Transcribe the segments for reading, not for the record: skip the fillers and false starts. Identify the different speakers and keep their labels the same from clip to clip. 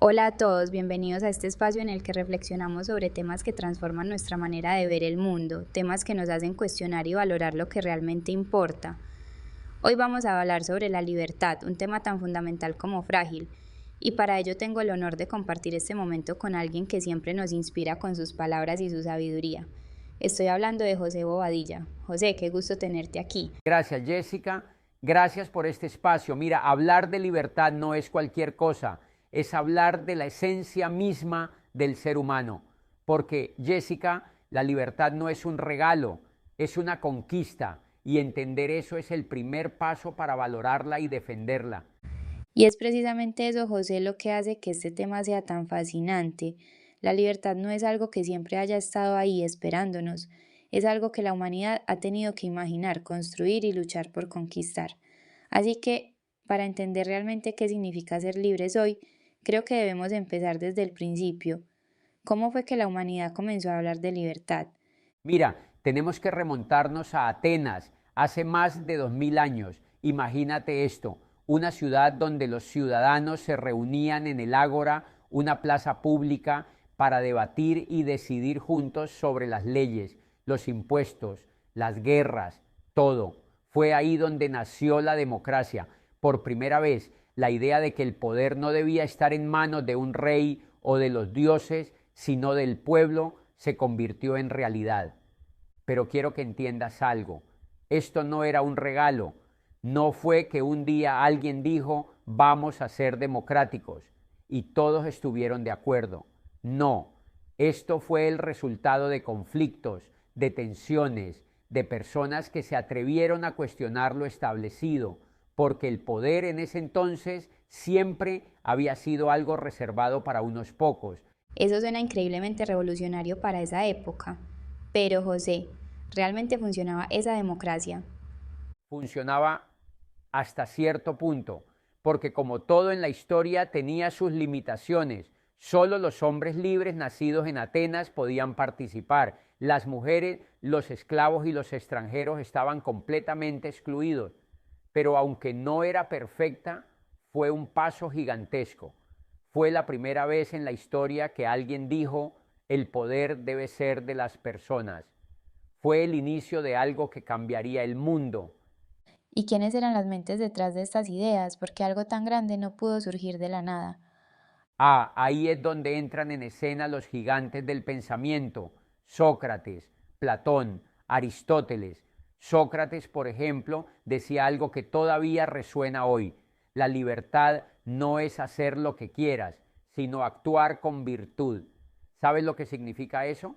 Speaker 1: Hola a todos, bienvenidos a este espacio en el que reflexionamos sobre temas que transforman nuestra manera de ver el mundo, temas que nos hacen cuestionar y valorar lo que realmente importa. Hoy vamos a hablar sobre la libertad, un tema tan fundamental como frágil, y para ello tengo el honor de compartir este momento con alguien que siempre nos inspira con sus palabras y su sabiduría. Estoy hablando de José Bobadilla. José, qué gusto tenerte aquí.
Speaker 2: Gracias, Jessica. Gracias por este espacio. Mira, hablar de libertad no es cualquier cosa, es hablar de la esencia misma del ser humano. Porque, Jessica, la libertad no es un regalo, es una conquista. Y entender eso es el primer paso para valorarla y defenderla.
Speaker 1: Y es precisamente eso, José, lo que hace que este tema sea tan fascinante. La libertad no es algo que siempre haya estado ahí esperándonos, es algo que la humanidad ha tenido que imaginar, construir y luchar por conquistar. Así que, para entender realmente qué significa ser libres hoy, creo que debemos empezar desde el principio. ¿Cómo fue que la humanidad comenzó a hablar de libertad?
Speaker 2: Mira, tenemos que remontarnos a Atenas, hace más de 2000 años. Imagínate esto, una ciudad donde los ciudadanos se reunían en el ágora, una plaza pública, para debatir y decidir juntos sobre las leyes, los impuestos, las guerras, todo. Fue ahí donde nació la democracia. Por primera vez, la idea de que el poder no debía estar en manos de un rey o de los dioses, sino del pueblo, se convirtió en realidad. Pero quiero que entiendas algo. Esto no era un regalo. No fue que un día alguien dijo, vamos a ser democráticos, y todos estuvieron de acuerdo. No, esto fue el resultado de conflictos, de tensiones, de personas que se atrevieron a cuestionar lo establecido, porque el poder en ese entonces siempre había sido algo reservado para unos pocos.
Speaker 1: Eso suena increíblemente revolucionario para esa época. Pero, José, ¿realmente funcionaba esa democracia?
Speaker 2: Funcionaba hasta cierto punto, porque como todo en la historia tenía sus limitaciones. Solo los hombres libres nacidos en Atenas podían participar. Las mujeres, los esclavos y los extranjeros estaban completamente excluidos. Pero aunque no era perfecta, fue un paso gigantesco. Fue la primera vez en la historia que alguien dijo, el poder debe ser de las personas. Fue el inicio de algo que cambiaría el mundo.
Speaker 1: ¿Y quiénes eran las mentes detrás de estas ideas? Porque algo tan grande no pudo surgir de la nada.
Speaker 2: Ahí es donde entran en escena los gigantes del pensamiento, Sócrates, Platón, Aristóteles. Sócrates, por ejemplo, decía algo que todavía resuena hoy. La libertad no es hacer lo que quieras, sino actuar con virtud. ¿Sabes lo que significa eso?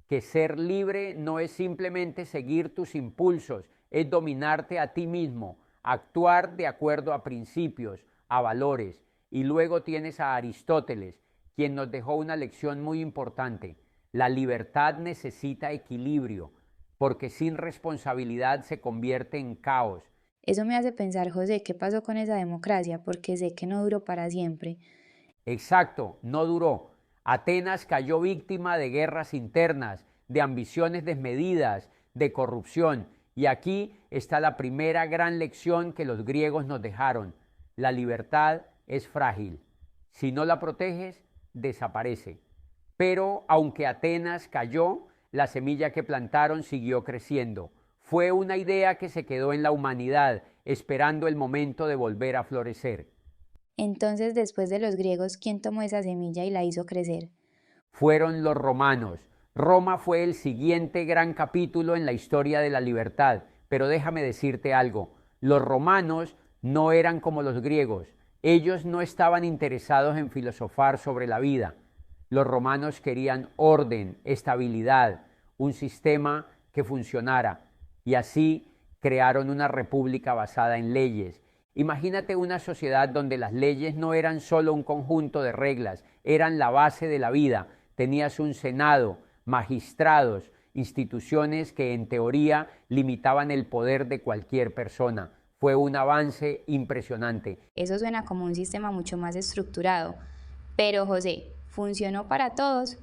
Speaker 2: Que ser libre no es simplemente seguir tus impulsos, es dominarte a ti mismo, actuar de acuerdo a principios, a valores. Y luego tienes a Aristóteles, quien nos dejó una lección muy importante. La libertad necesita equilibrio, porque sin responsabilidad se convierte en caos.
Speaker 1: Eso me hace pensar, José, ¿qué pasó con esa democracia? Porque sé que no duró para siempre.
Speaker 2: Exacto, no duró. Atenas cayó víctima de guerras internas, de ambiciones desmedidas, de corrupción. Y aquí está la primera gran lección que los griegos nos dejaron. La libertad es frágil. Si no la proteges, desaparece. Pero aunque Atenas cayó, la semilla que plantaron siguió creciendo. Fue una idea que se quedó en la humanidad, esperando el momento de volver a florecer.
Speaker 1: Entonces, después de los griegos, ¿quién tomó esa semilla y la hizo crecer?
Speaker 2: Fueron los romanos. Roma fue el siguiente gran capítulo en la historia de la libertad. Pero déjame decirte algo, los romanos no eran como los griegos. Ellos no estaban interesados en filosofar sobre la vida. Los romanos querían orden, estabilidad, un sistema que funcionara. Y así crearon una república basada en leyes. Imagínate una sociedad donde las leyes no eran solo un conjunto de reglas, eran la base de la vida. Tenías un senado, magistrados, instituciones que en teoría limitaban el poder de cualquier persona. Fue un avance impresionante.
Speaker 1: Eso suena como un sistema mucho más estructurado. Pero, José, ¿funcionó para todos?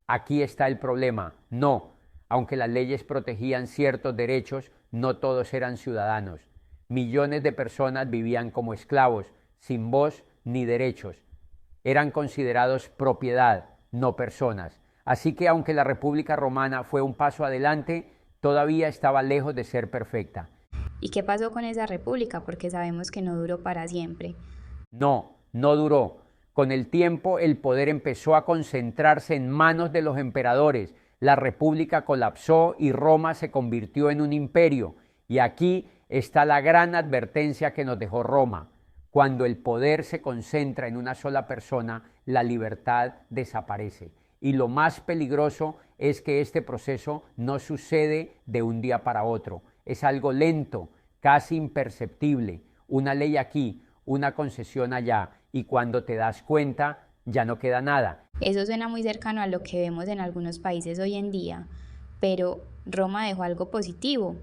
Speaker 2: Aquí está el problema. No, aunque las leyes protegían ciertos derechos, no todos eran ciudadanos. Millones de personas vivían como esclavos, sin voz ni derechos. eran considerados propiedad, no personas. Así que aunque la República Romana fue un paso adelante, todavía estaba lejos de ser perfecta.
Speaker 1: ¿Y qué pasó con esa república? Porque sabemos que no duró para siempre.
Speaker 2: No duró. Con el tiempo el poder empezó a concentrarse en manos de los emperadores. La república colapsó y Roma se convirtió en un imperio. Y aquí está la gran advertencia que nos dejó Roma. Cuando el poder se concentra en una sola persona, la libertad desaparece. Y lo más peligroso es que este proceso no sucede de un día para otro. Es algo lento, casi imperceptible. Una ley aquí, una concesión allá, y cuando te das cuenta, ya no queda nada.
Speaker 1: Eso suena muy cercano a lo que vemos en algunos países hoy en día, pero Roma dejó algo positivo.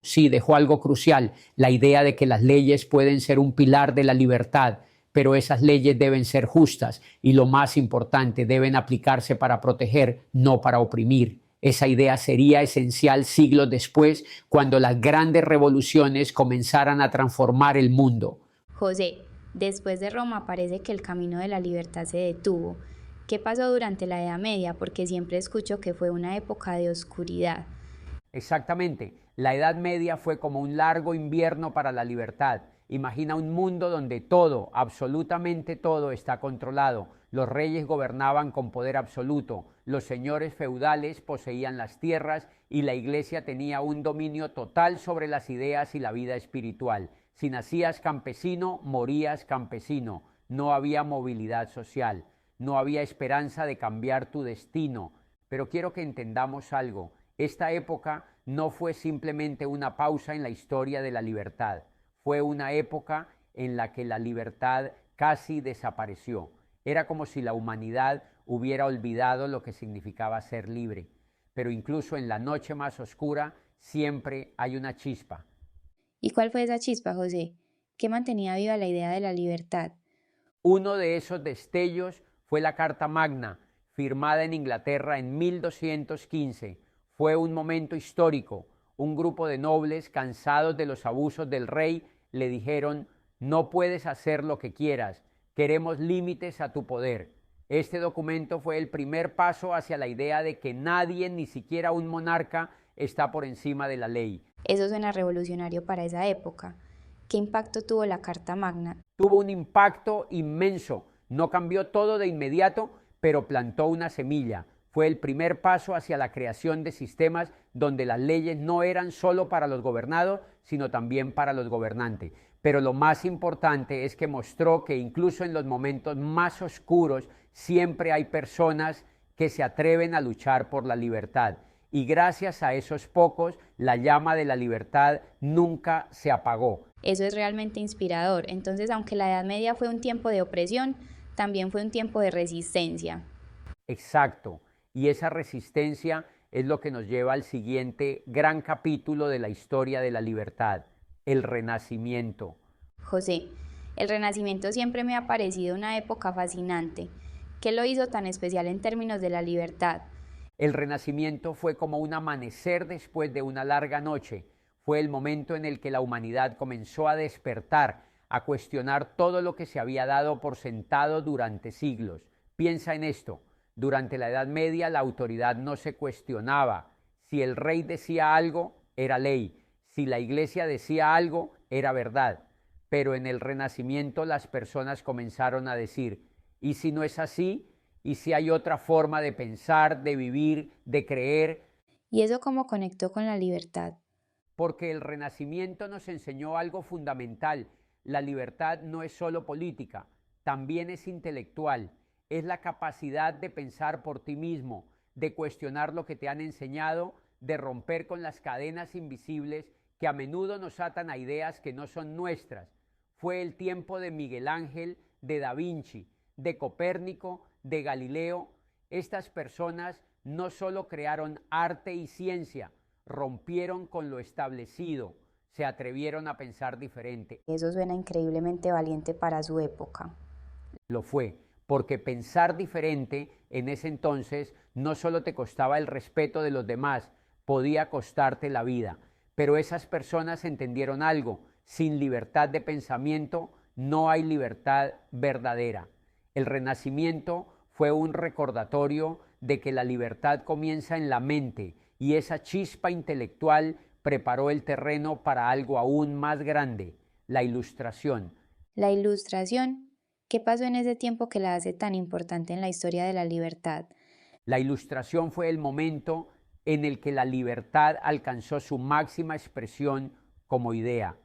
Speaker 2: Sí, dejó algo crucial, la idea de que las leyes pueden ser un pilar de la libertad, pero esas leyes deben ser justas y lo más importante, deben aplicarse para proteger, no para oprimir. Esa idea sería esencial siglos después, cuando las grandes revoluciones comenzaran a transformar el mundo.
Speaker 1: José, después de Roma parece que el camino de la libertad se detuvo. ¿Qué pasó durante la Edad Media? Porque siempre escucho que fue una época de oscuridad.
Speaker 2: Exactamente, la Edad Media fue como un largo invierno para la libertad. Imagina un mundo donde todo, absolutamente todo, está controlado. Los reyes gobernaban con poder absoluto, los señores feudales poseían las tierras y la iglesia tenía un dominio total sobre las ideas y la vida espiritual. Si nacías campesino, morías campesino. No había movilidad social, no había esperanza de cambiar tu destino. Pero quiero que entendamos algo. Esta época no fue simplemente una pausa en la historia de la libertad. Fue una época en la que la libertad casi desapareció. Era como si la humanidad hubiera olvidado lo que significaba ser libre. Pero incluso en la noche más oscura siempre hay una chispa.
Speaker 1: ¿Y cuál fue esa chispa, José? ¿Qué mantenía viva la idea de la libertad?
Speaker 2: Uno de esos destellos fue la Carta Magna, firmada en Inglaterra en 1215. Fue un momento histórico. Un grupo de nobles, cansados de los abusos del rey, le dijeron: no puedes hacer lo que quieras, queremos límites a tu poder. Este documento fue el primer paso hacia la idea de que nadie, ni siquiera un monarca, está por encima de la ley.
Speaker 1: Eso suena revolucionario para esa época. ¿Qué impacto tuvo la Carta Magna?
Speaker 2: Tuvo un impacto inmenso. No cambió todo de inmediato, pero plantó una semilla. Fue el primer paso hacia la creación de sistemas donde las leyes no eran solo para los gobernados, sino también para los gobernantes. Pero lo más importante es que mostró que incluso en los momentos más oscuros siempre hay personas que se atreven a luchar por la libertad. Y gracias a esos pocos, la llama de la libertad nunca se apagó.
Speaker 1: Eso es realmente inspirador. Entonces, aunque la Edad Media fue un tiempo de opresión, también fue un tiempo de resistencia.
Speaker 2: Exacto. Y esa resistencia es lo que nos lleva al siguiente gran capítulo de la historia de la libertad, el Renacimiento.
Speaker 1: José, el Renacimiento siempre me ha parecido una época fascinante. ¿Qué lo hizo tan especial en términos de la libertad?
Speaker 2: El Renacimiento fue como un amanecer después de una larga noche. Fue el momento en el que la humanidad comenzó a despertar, a cuestionar todo lo que se había dado por sentado durante siglos. Piensa en esto. Durante la Edad Media la autoridad no se cuestionaba. Si el rey decía algo, era ley. Si la iglesia decía algo, era verdad. Pero en el Renacimiento las personas comenzaron a decir: ¿y si no es así? ¿Y si hay otra forma de pensar, de vivir, de creer?
Speaker 1: ¿Y eso cómo conectó con la libertad?
Speaker 2: Porque el Renacimiento nos enseñó algo fundamental. La libertad no es solo política, también es intelectual. Es la capacidad de pensar por ti mismo, de cuestionar lo que te han enseñado, de romper con las cadenas invisibles que a menudo nos atan a ideas que no son nuestras. Fue el tiempo de Miguel Ángel, de Da Vinci, de Copérnico, de Galileo. Estas personas no solo crearon arte y ciencia, rompieron con lo establecido, se atrevieron a pensar diferente.
Speaker 1: Eso suena increíblemente valiente para su época.
Speaker 2: Lo fue, porque pensar diferente en ese entonces no solo te costaba el respeto de los demás, podía costarte la vida. Pero esas personas entendieron algo: sin libertad de pensamiento no hay libertad verdadera. El Renacimiento fue un recordatorio de que la libertad comienza en la mente y esa chispa intelectual preparó el terreno para algo aún más grande, la Ilustración.
Speaker 1: La Ilustración, ¿qué pasó en ese tiempo que la hace tan importante en la historia de la libertad?
Speaker 2: La Ilustración fue el momento en el que la libertad alcanzó su máxima expresión como idea.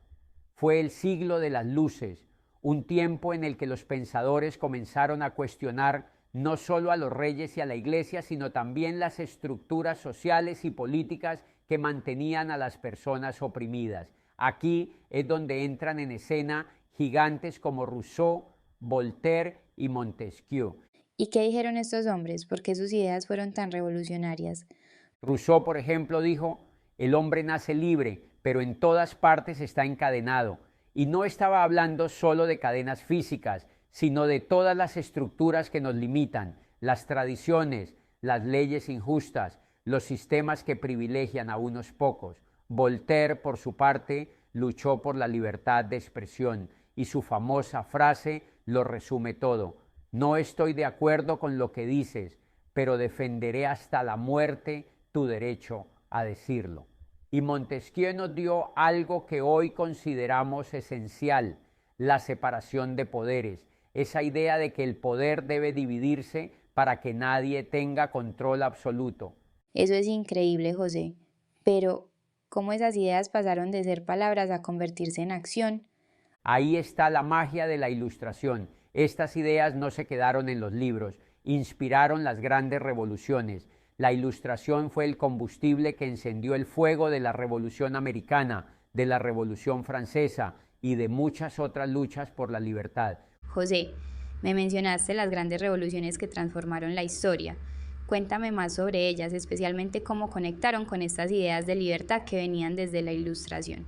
Speaker 2: Fue el siglo de las luces, un tiempo en el que los pensadores comenzaron a cuestionar no solo a los reyes y a la iglesia, sino también las estructuras sociales y políticas que mantenían a las personas oprimidas. Aquí es donde entran en escena gigantes como Rousseau, Voltaire y Montesquieu.
Speaker 1: ¿Y qué dijeron estos hombres? ¿Por qué sus ideas fueron tan revolucionarias?
Speaker 2: Rousseau, por ejemplo, dijo: el hombre nace libre, pero en todas partes está encadenado. Y no estaba hablando solo de cadenas físicas, sino de todas las estructuras que nos limitan, las tradiciones, las leyes injustas, los sistemas que privilegian a unos pocos. Voltaire, por su parte, luchó por la libertad de expresión y su famosa frase lo resume todo: no estoy de acuerdo con lo que dices, pero defenderé hasta la muerte tu derecho a decirlo. Y Montesquieu nos dio algo que hoy consideramos esencial: la separación de poderes, esa idea de que el poder debe dividirse para que nadie tenga control absoluto.
Speaker 1: Eso es increíble, José. Pero, ¿cómo esas ideas pasaron de ser palabras a convertirse en acción?
Speaker 2: Ahí está la magia de la Ilustración. Estas ideas no se quedaron en los libros, inspiraron las grandes revoluciones. La Ilustración fue el combustible que encendió el fuego de la Revolución Americana, de la Revolución Francesa y de muchas otras luchas por la libertad.
Speaker 1: José, me mencionaste las grandes revoluciones que transformaron la historia. Cuéntame más sobre ellas, especialmente cómo conectaron con estas ideas de libertad que venían desde la Ilustración.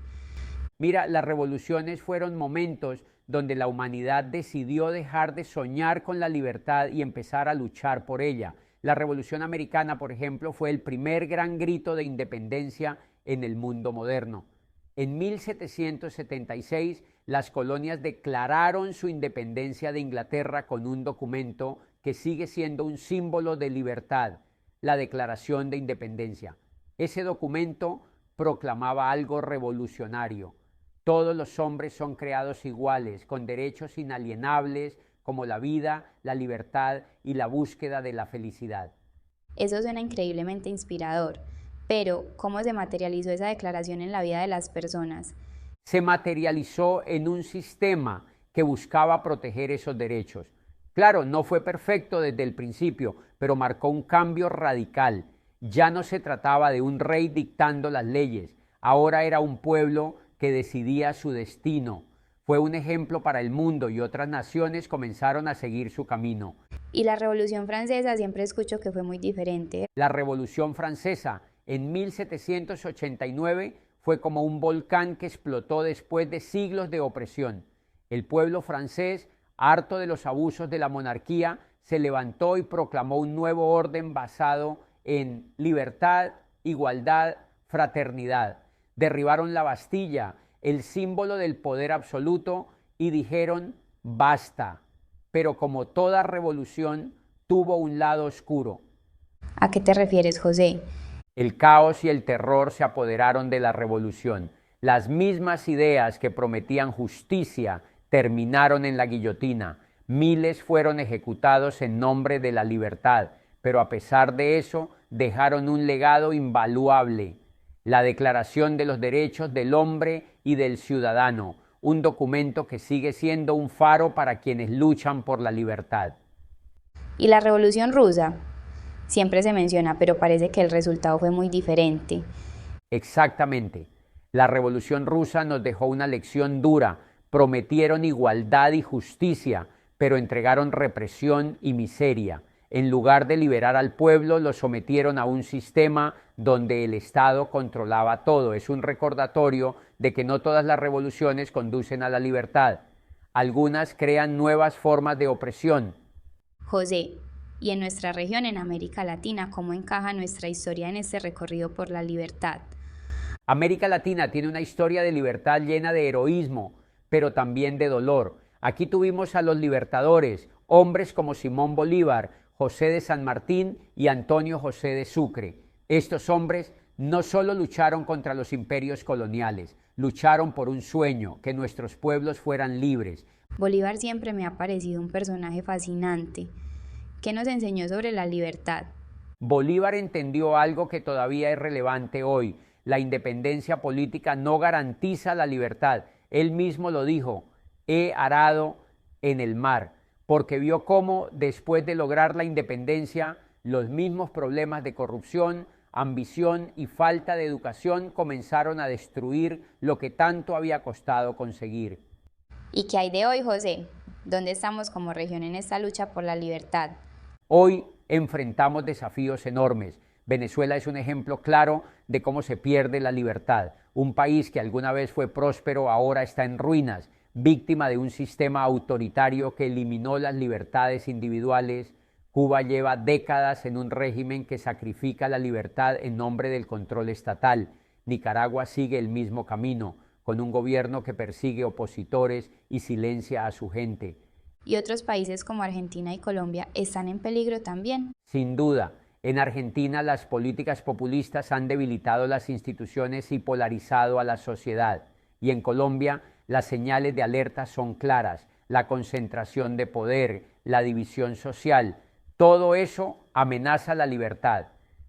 Speaker 2: Mira, las revoluciones fueron momentos donde la humanidad decidió dejar de soñar con la libertad y empezar a luchar por ella. La Revolución Americana, por ejemplo, fue el primer gran grito de independencia en el mundo moderno. En 1776, las colonias declararon su independencia de Inglaterra con un documento que sigue siendo un símbolo de libertad, la Declaración de Independencia. Ese documento proclamaba algo revolucionario: todos los hombres son creados iguales, con derechos inalienables como la vida, la libertad y la búsqueda de la felicidad.
Speaker 1: Eso suena increíblemente inspirador, pero ¿cómo se materializó esa declaración en la vida de las personas?
Speaker 2: Se materializó en un sistema que buscaba proteger esos derechos. Claro, no fue perfecto desde el principio, pero marcó un cambio radical. Ya no se trataba de un rey dictando las leyes, ahora era un pueblo que decidía su destino. Fue un ejemplo para el mundo y otras naciones comenzaron a seguir su camino.
Speaker 1: Y la Revolución Francesa siempre escucho que fue muy diferente.
Speaker 2: La Revolución Francesa en 1789 fue como un volcán que explotó después de siglos de opresión. El pueblo francés, harto de los abusos de la monarquía, se levantó y proclamó un nuevo orden basado en libertad, igualdad, fraternidad. Derribaron la Bastilla, el símbolo del poder absoluto, y dijeron: basta. Pero como toda revolución, tuvo un lado oscuro.
Speaker 1: ¿A qué te refieres, José?
Speaker 2: El caos y el terror se apoderaron de la revolución. Las mismas ideas que prometían justicia terminaron en la guillotina. Miles fueron ejecutados en nombre de la libertad, pero a pesar de eso dejaron un legado invaluable: la Declaración de los Derechos del Hombre y del Ciudadano, un documento que sigue siendo un faro para quienes luchan por la libertad.
Speaker 1: ¿Y la Revolución Rusa? Siempre se menciona, pero parece que el resultado fue muy diferente.
Speaker 2: Exactamente. La Revolución Rusa nos dejó una lección dura. Prometieron igualdad y justicia, pero entregaron represión y miseria. En lugar de liberar al pueblo, lo sometieron a un sistema donde el Estado controlaba todo. Es un recordatorio de que no todas las revoluciones conducen a la libertad. Algunas crean nuevas formas de opresión.
Speaker 1: José, y en nuestra región, en América Latina, ¿cómo encaja nuestra historia en este recorrido por la libertad?
Speaker 2: América Latina tiene una historia de libertad llena de heroísmo, pero también de dolor. Aquí tuvimos a los libertadores, hombres como Simón Bolívar, José de San Martín y Antonio José de Sucre. Estos hombres no solo lucharon contra los imperios coloniales, lucharon por un sueño, que nuestros pueblos fueran libres.
Speaker 1: Bolívar siempre me ha parecido un personaje fascinante. ¿Qué nos enseñó sobre la libertad?
Speaker 2: Bolívar entendió algo que todavía es relevante hoy. La independencia política no garantiza la libertad. Él mismo lo dijo, he arado en el mar, porque vio cómo después de lograr la independencia, los mismos problemas de corrupción, ambición y falta de educación comenzaron a destruir lo que tanto había costado conseguir.
Speaker 1: ¿Y qué hay de hoy, José? ¿Dónde estamos como región en esta lucha por la libertad?
Speaker 2: Hoy enfrentamos desafíos enormes. Venezuela es un ejemplo claro de cómo se pierde la libertad. Un país que alguna vez fue próspero ahora está en ruinas, víctima de un sistema autoritario que eliminó las libertades individuales. Cuba lleva décadas en un régimen que sacrifica la libertad en nombre del control estatal. Nicaragua sigue el mismo camino, con un gobierno que persigue opositores y silencia a su gente.
Speaker 1: ¿Y otros países como Argentina y Colombia están en peligro también?
Speaker 2: Sin duda, en Argentina las políticas populistas han debilitado las instituciones y polarizado a la sociedad. Y en Colombia las señales de alerta son claras: la concentración de poder, la división social. Todo eso amenaza la libertad.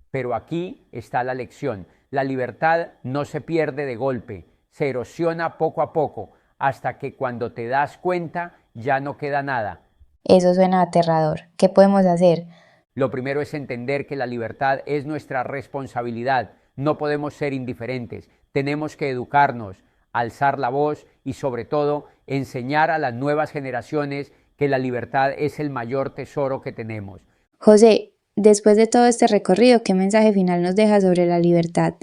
Speaker 2: Pero aquí está la lección: la libertad no se pierde de golpe, se erosiona poco a poco, hasta que cuando te das cuenta ya no queda nada.
Speaker 1: Eso suena aterrador. ¿Qué podemos hacer?
Speaker 2: Lo primero es entender que la libertad es nuestra responsabilidad. No podemos ser indiferentes. Tenemos que educarnos, alzar la voz y, sobre todo, enseñar a las nuevas generaciones que la libertad es el mayor tesoro que tenemos.
Speaker 1: José, después de todo este recorrido, ¿qué mensaje final nos deja sobre la libertad?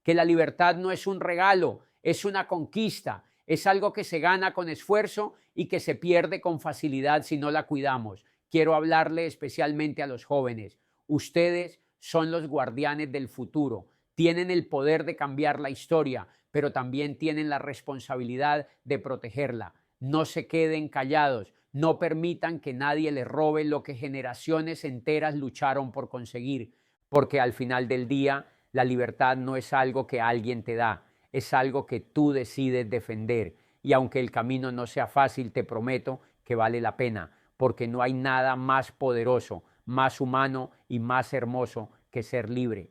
Speaker 2: Que la libertad no es un regalo, es una conquista. Es algo que se gana con esfuerzo y que se pierde con facilidad si no la cuidamos. Quiero hablarle especialmente a los jóvenes. Ustedes son los guardianes del futuro. Tienen el poder de cambiar la historia, pero también tienen la responsabilidad de protegerla. No se queden callados. No permitan que nadie les robe lo que generaciones enteras lucharon por conseguir, porque al final del día la libertad no es algo que alguien te da. Es algo que tú decides defender, y aunque el camino no sea fácil, te prometo que vale la pena, porque no hay nada más poderoso, más humano y más hermoso que ser libre.